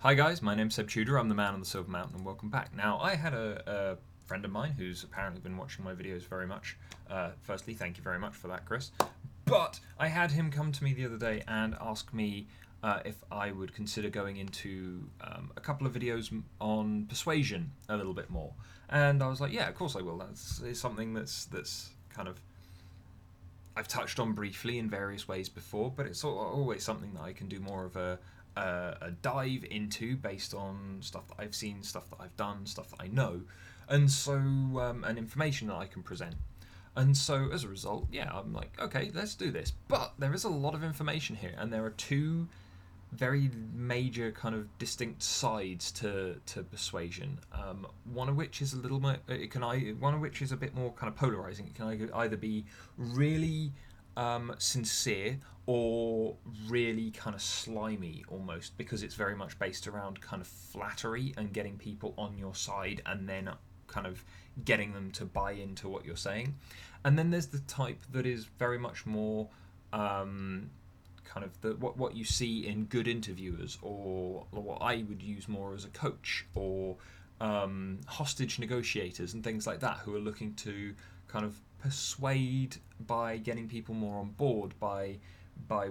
Hi guys, my name's Seb Tudor, I'm the man on the Silver Mountain, and welcome back. Now, I had a friend of mine who's apparently been watching my videos very much. Firstly, thank you very much for that, Chris. But I had him come to me the other day and ask me if I would consider going into a couple of videos on persuasion a little bit more. And I was like, yeah, of course I will. It's something that's kind of I've touched on briefly in various ways before, but it's always something that I can do more of a dive into based on stuff that I've seen, stuff that I've done, stuff that I know, and so and information that I can present. And so as a result, yeah, I'm like, okay, let's do this. But there is a lot of information here, and there are two very major kind of distinct sides to persuasion. One of which is a little more, one of which is a bit more kind of polarizing. It can either be really sincere or really kind of slimy almost, because it's very much based around kind of flattery and getting people on your side and then kind of getting them to buy into what you're saying. And then there's the type that is very much more kind of what you see in good interviewers, or what I would use more as a coach, or hostage negotiators and things like that, who are looking to kind of persuade by getting people more on board, by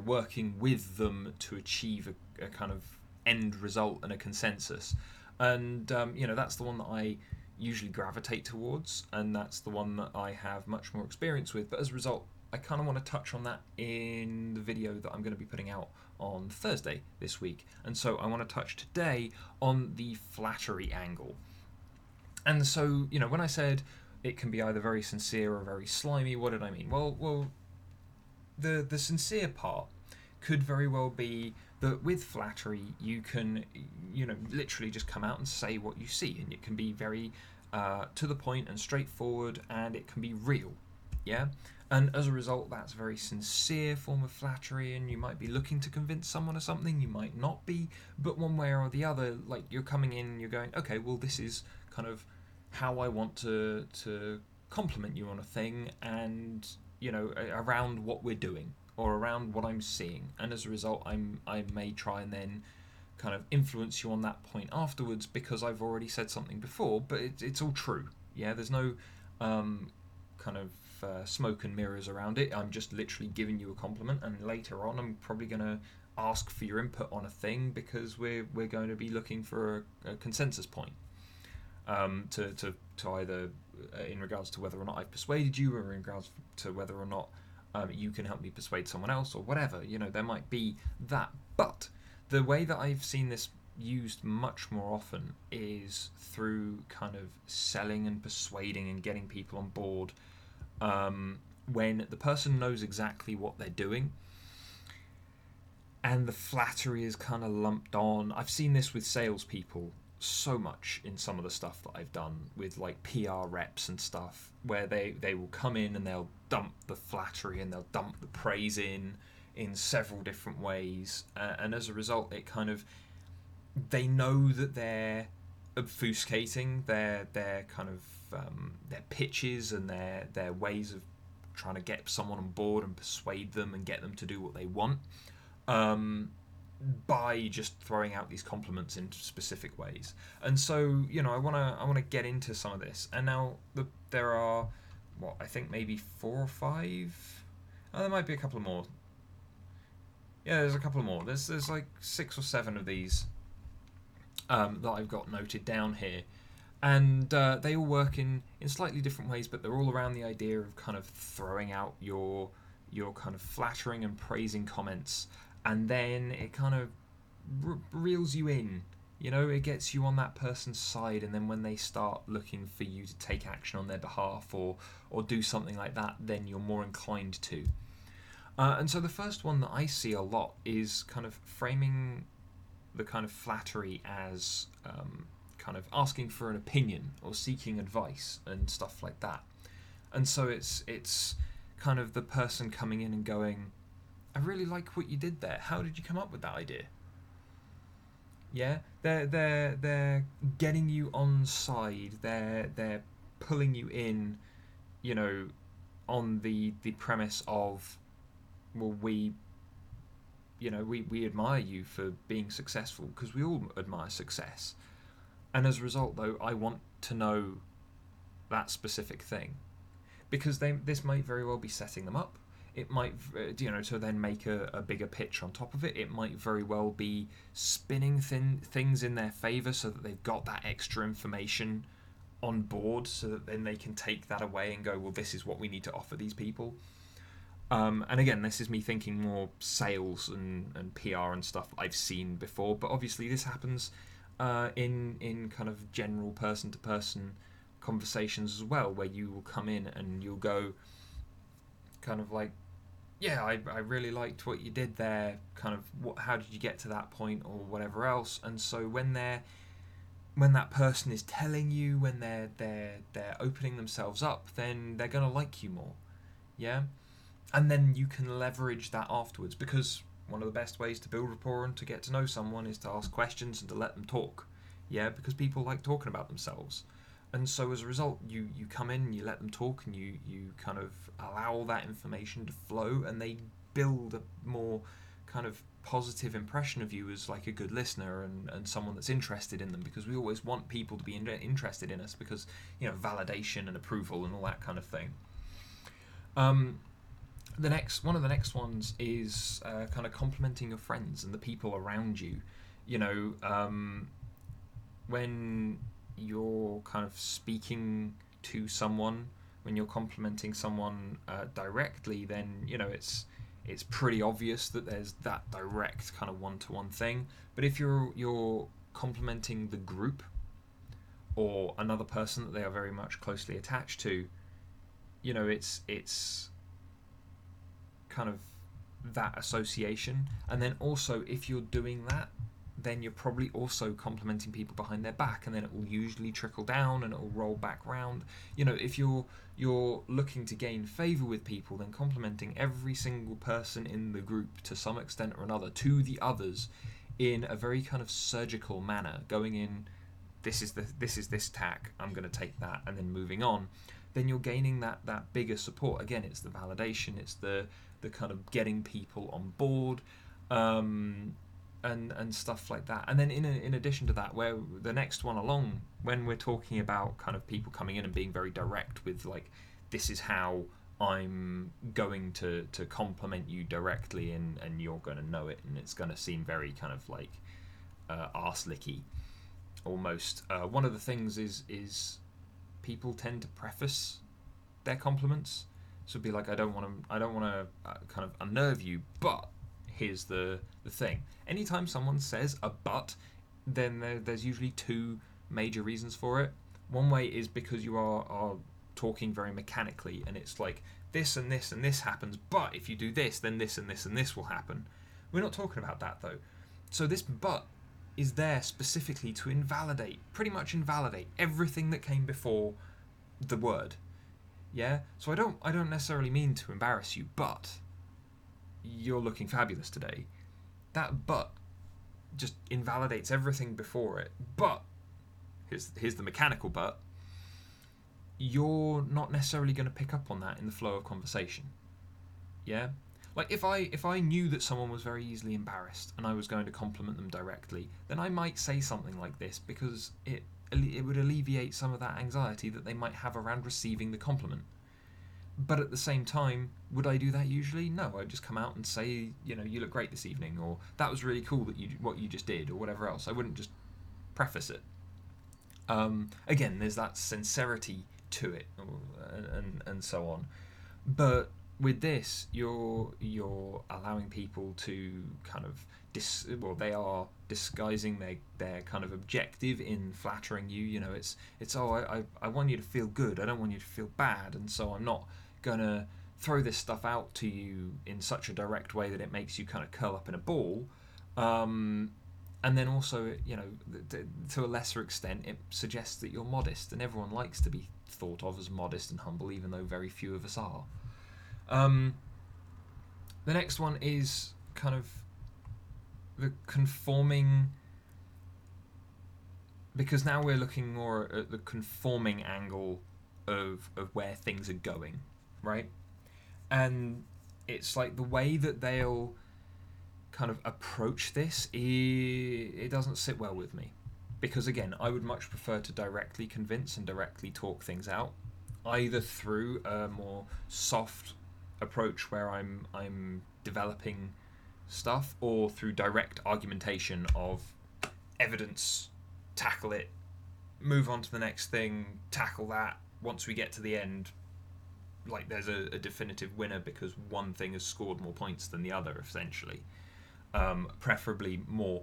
working with them to achieve a kind of end result and a consensus. And that's the one that I usually gravitate towards, and that's the one that I have much more experience with. But as a result, I kind of want to touch on that in the video that I'm going to be putting out on Thursday this week. And so I want to touch today on the flattery angle. And so, when I said it can be either very sincere or very slimy, what did I mean? Well, the sincere part could very well be that with flattery you can, literally just come out and say what you see, and it can be very to the point and straightforward, and it can be real, yeah. And as a result, that's a very sincere form of flattery, and you might be looking to convince someone of something, you might not be, but one way or the other, like, you're coming in and you're going, okay, well, this is kind of how I want to compliment you on a thing, and around what we're doing or around what I'm seeing, and as a result, I may try and then kind of influence you on that point afterwards, because I've already said something before, but it's all true. Yeah, there's no kind of smoke and mirrors around it. I'm just literally giving you a compliment, and later on I'm probably going to ask for your input on a thing, because we're going to be looking for a consensus point, to either in regards to whether or not I've persuaded you, or in regards to whether or not you can help me persuade someone else, or whatever. There might be that. But the way that I've seen this used much more often is through kind of selling and persuading and getting people on board, when the person knows exactly what they're doing and the flattery is kind of lumped on. I've seen this with salespeople so much in some of the stuff that I've done with, like, PR reps and stuff, where they will come in and they'll dump the flattery and they'll dump the praise in several different ways, and as a result, it kind of, they know that they're obfuscating their kind of their pitches and their ways of trying to get someone on board and persuade them and get them to do what they want, by just throwing out these compliments in specific ways. And so, I want to get into some of this. And now there are, what, I think maybe 4 or 5. Oh, there might be a couple more. Yeah, there's a couple more. There's like 6 or 7 of these that I've got noted down here, and they all work in slightly different ways, but they're all around the idea of kind of throwing out your kind of flattering and praising comments, and then it kind of reels you in. It gets you on that person's side, and then when they start looking for you to take action on their behalf, or do something like that, then you're more inclined to. And so the first one that I see a lot is kind of framing the kind of flattery as kind of asking for an opinion or seeking advice and stuff like that. And so it's kind of the person coming in and going, I really like what you did there. How did you come up with that idea? Yeah, they're getting you on side. They're pulling you in, on the premise of, well, we we admire you for being successful, because we all admire success. And as a result, though, I want to know that specific thing, because this might very well be setting them up. It might, to then make a bigger pitch on top of it. It might very well be spinning things in their favor so that they've got that extra information on board, so that then they can take that away and go, well, this is what we need to offer these people. And again, this is me thinking more sales and PR and stuff I've seen before, but obviously this happens in kind of general person-to-person conversations as well, where you will come in and you'll go kind of like, yeah, I really liked what you did there, kind of how did you get to that point, or whatever else. And so when that person is telling you, when they're opening themselves up, then they're going to like you more. Yeah? And then you can leverage that afterwards, because one of the best ways to build rapport and to get to know someone is to ask questions and to let them talk. Yeah, because people like talking about themselves. And so as a result, you come in, you let them talk, and you kind of allow all that information to flow, and they build a more kind of positive impression of you as like a good listener and someone that's interested in them, because we always want people to be interested in us, because, validation and approval and all that kind of thing. One of the next ones is kind of complimenting your friends and the people around you. When you're kind of speaking to someone, when you're complimenting someone directly, then it's pretty obvious that there's that direct kind of one-to-one thing. But if you're complimenting the group or another person that they are very much closely attached to, it's kind of that association. And then also, if you're doing that, then you're probably also complimenting people behind their back, and then it will usually trickle down and it will roll back round. If you're looking to gain favour with people, then complimenting every single person in the group to some extent or another to the others in a very kind of surgical manner, going in, this is this tack, I'm going to take that, and then moving on, then you're gaining that bigger support. Again, it's the validation, it's the kind of getting people on board, and stuff like that. And then in addition to that, where the next one along, when we're talking about kind of people coming in and being very direct with like, this is how I'm going to compliment you directly, and you're going to know it, and it's going to seem very kind of like arse-licky almost. One of the things is people tend to preface their compliments, so it'd be like, I don't want to kind of unnerve you, but here's the thing. Anytime someone says a but, then there's usually two major reasons for it. One way is because you are talking very mechanically, and it's like, this and this and this happens, but if you do this, then this and this and this will happen. We're not talking about that, though. So this but is there specifically to pretty much invalidate everything that came before the word. Yeah? So I don't necessarily mean to embarrass you, but you're looking fabulous today. That but just invalidates everything before it. But here's the mechanical but. You're not necessarily going to pick up on that in the flow of conversation. Yeah? Like if I knew that someone was very easily embarrassed and I was going to compliment them directly, then I might say something like this, because it would alleviate some of that anxiety that they might have around receiving the compliment. But at the same time, would I do that usually? No, I'd just come out and say, you look great this evening, or that was really cool what you just did, or whatever else. I wouldn't just preface it. Again, there's that sincerity to it, and so on. But with this, you're allowing people to kind of they are disguising their kind of objective in flattering you. It's I want you to feel good, I don't want you to feel bad, and so I'm not gonna throw this stuff out to you in such a direct way that it makes you kind of curl up in a ball. And then also, to a lesser extent, it suggests that you're modest, and everyone likes to be thought of as modest and humble, even though very few of us are. The next one is kind of the conforming, because now we're looking more at the conforming angle of where things are going, right? And it's like the way that they'll kind of approach this, it doesn't sit well with me. Because again, I would much prefer to directly convince and directly talk things out, either through a more soft approach where I'm developing stuff, or through direct argumentation of evidence, tackle it, move on to the next thing, tackle that. Once we get to the end, like there's a definitive winner because one thing has scored more points than the other, essentially. Preferably more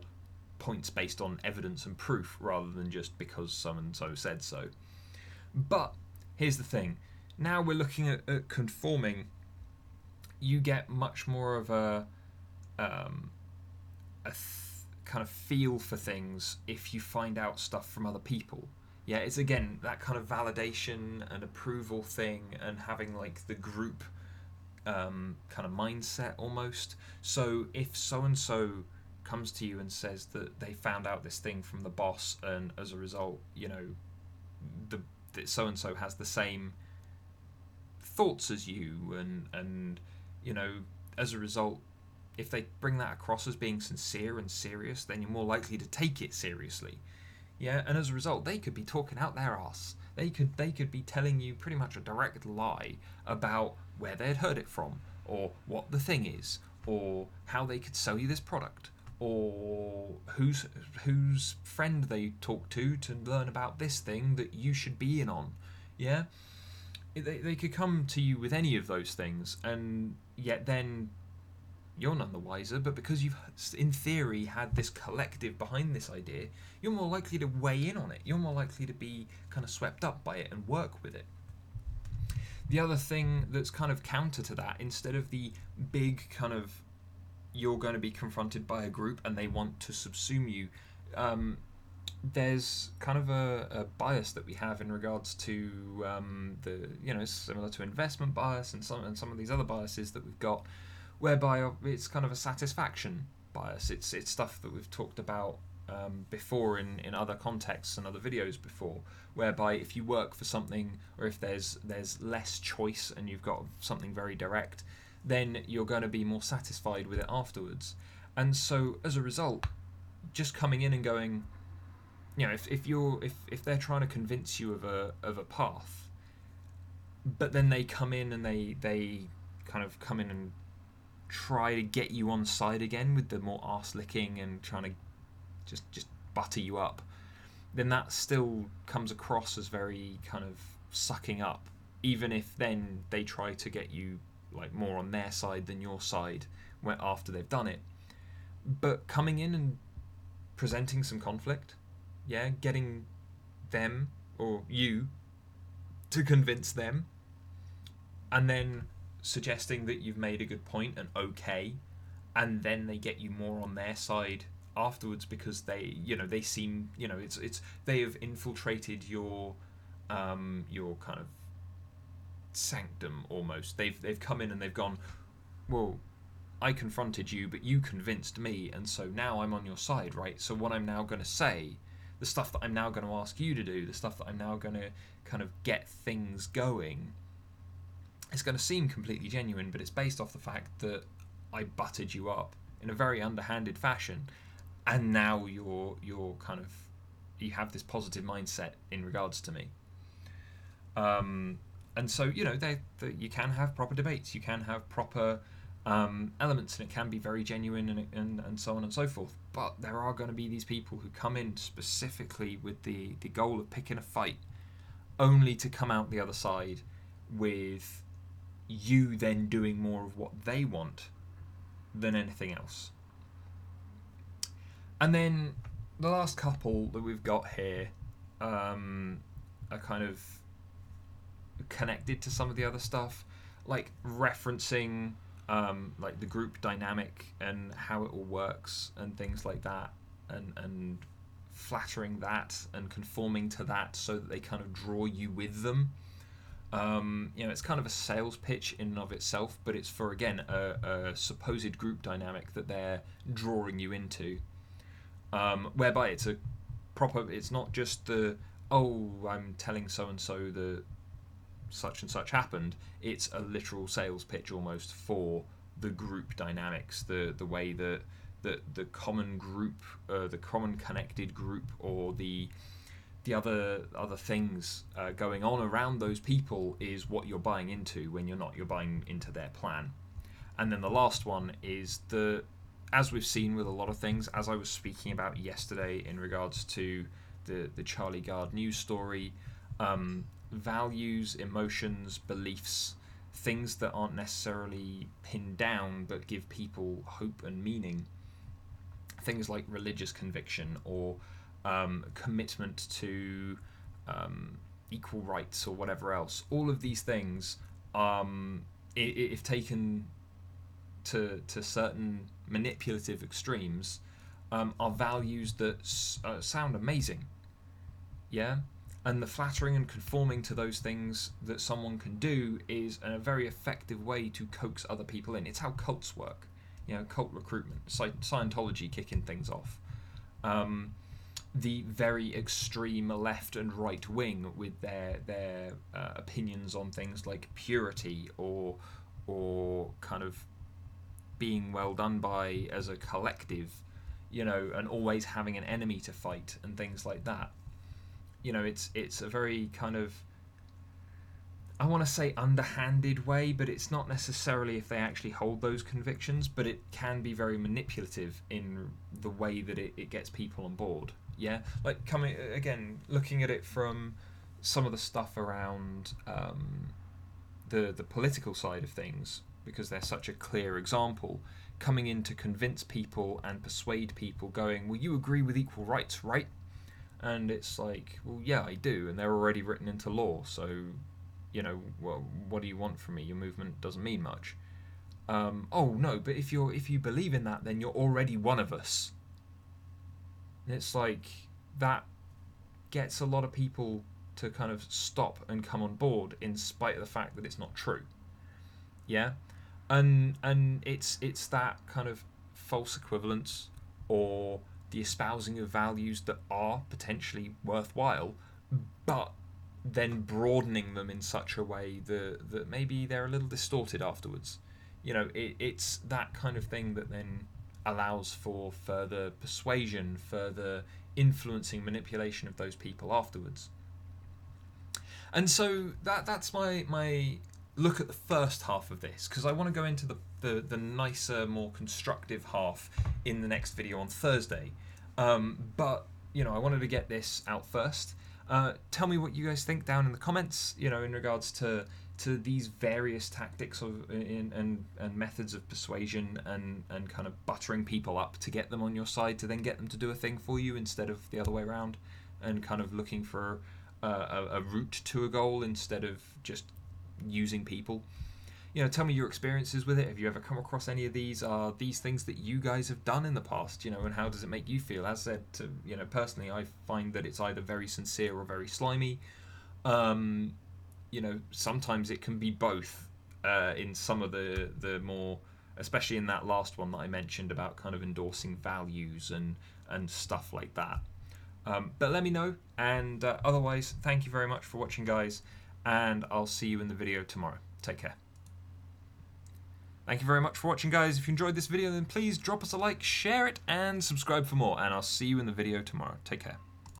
points based on evidence and proof rather than just because so-and-so said so. But here's the thing. Now we're looking at conforming. You get much more of a kind of feel for things if you find out stuff from other people. Yeah, it's again that kind of validation and approval thing, and having like the group kind of mindset almost. So if so-and-so comes to you and says that they found out this thing from the boss, and as a result, you know, the so-and-so has the same thoughts as you, and you know, as a result, if they bring that across as being sincere and serious, then you're more likely to take it seriously. Yeah, and as a result, they could be talking out their arse. They could be telling you pretty much a direct lie about where they'd heard it from, or what the thing is, or how they could sell you this product, or whose friend they talked to learn about this thing that you should be in on. Yeah, they could come to you with any of those things, and yet then you're none the wiser. But because you've, in theory, had this collective behind this idea, you're more likely to weigh in on it. You're more likely to be kind of swept up by it and work with it. The other thing that's kind of counter to that, instead of the big kind of you're going to be confronted by a group and they want to subsume you, there's kind of a bias that we have in regards to the, you know, similar to investment bias and some of these other biases that we've got, whereby it's kind of a satisfaction bias. It's stuff that we've talked about before in other contexts and other videos before, whereby if you work for something, or if there's less choice and you've got something very direct, then you're going to be more satisfied with it afterwards. And so as a result, just coming in and going, you know, if they're trying to convince you of a path, but then they come in and they kind of come in and try to get you on side again with the more arse licking and trying to just butter you up, then that still comes across as very kind of sucking up, even if then they try to get you like more on their side than your side after they've done it. But coming in and presenting some conflict, yeah, getting them or you to convince them, and then suggesting that you've made a good point and okay, and then they get you more on their side afterwards because they, you know, they seem, you know, it's they have infiltrated your kind of sanctum almost. They've come in and they've gone, well, I confronted you, but you convinced me, and so now I'm on your side, right? So what I'm now going to say, the stuff that I'm now going to ask you to do, the stuff that I'm now going to kind of get things going, it's going to seem completely genuine, but it's based off the fact that I buttered you up in a very underhanded fashion, and now you're kind of, you have this positive mindset in regards to me. And so, you know, you can have proper debates, you can have proper elements, and it can be very genuine and so on and so forth. But there are going to be these people who come in specifically with the goal of picking a fight, only to come out the other side with you then doing more of what they want than anything else. And then the last couple that we've got here are kind of connected to some of the other stuff, like referencing like the group dynamic and how it all works and things like that, and flattering that and conforming to that so that they kind of draw you with them. You know, it's kind of a sales pitch in and of itself, but it's for, again, a supposed group dynamic that they're drawing you into, whereby it's a proper, it's not just the, oh, I'm telling so-and-so that such and such happened. It's a literal sales pitch almost for the group dynamics, the way that the common group, the common connected group, or the other things going on around those people is what you're buying into when you're buying into their plan. And then the last one is as we've seen with a lot of things, as I was speaking about yesterday in regards to the Charlie Gard news story, values, emotions, beliefs, things that aren't necessarily pinned down but give people hope and meaning. Things like religious conviction or commitment to equal rights or whatever else. All of these things, if taken to certain manipulative extremes, are values that sound amazing. Yeah? And the flattering and conforming to those things that someone can do is a very effective way to coax other people in. It's how cults work. Cult recruitment, Scientology kicking things off. The very extreme left and right wing with their opinions on things like purity or kind of being well done by as a collective, and always having an enemy to fight and things like that. It's a very kind of, I want to say underhanded way, but it's not necessarily if they actually hold those convictions, but it can be very manipulative in the way that it gets people on board. Yeah, like looking at it from some of the stuff around the political side of things, because they're such a clear example, coming in to convince people and persuade people, going, well, you agree with equal rights, right? And it's like, well, yeah, I do, and they're already written into law, so well, what do you want from me? Your movement doesn't mean much. Oh no, but if you believe in that, then you're already one of us. And it's like, that gets a lot of people to kind of stop and come on board in spite of the fact that it's not true. Yeah? And it's that kind of false equivalence, or the espousing of values that are potentially worthwhile, but then broadening them in such a way that maybe they're a little distorted afterwards. It's that kind of thing that then allows for further persuasion, further influencing, manipulation of those people afterwards. And so that's my look at the first half of this, because I want to go into the nicer, more constructive half in the next video on Thursday. But I wanted to get this out first. Tell me what you guys think down in the comments, in regards to these various tactics and methods of persuasion and kind of buttering people up to get them on your side, to then get them to do a thing for you instead of the other way around, and kind of looking for a route to a goal instead of just using people. Tell me your experiences with it. Have you ever come across any of these? Are these things that you guys have done in the past, and how does it make you feel? As said, personally, I find that it's either very sincere or very slimy. Sometimes it can be both in some of the more, especially in that last one that I mentioned about kind of endorsing values and stuff like that. But let me know, and otherwise, thank you very much for watching, guys, and I'll see you in the video tomorrow. Take care. Thank you very much for watching, guys. If you enjoyed this video, then please drop us a like, share it, and subscribe for more, and I'll see you in the video tomorrow. Take care.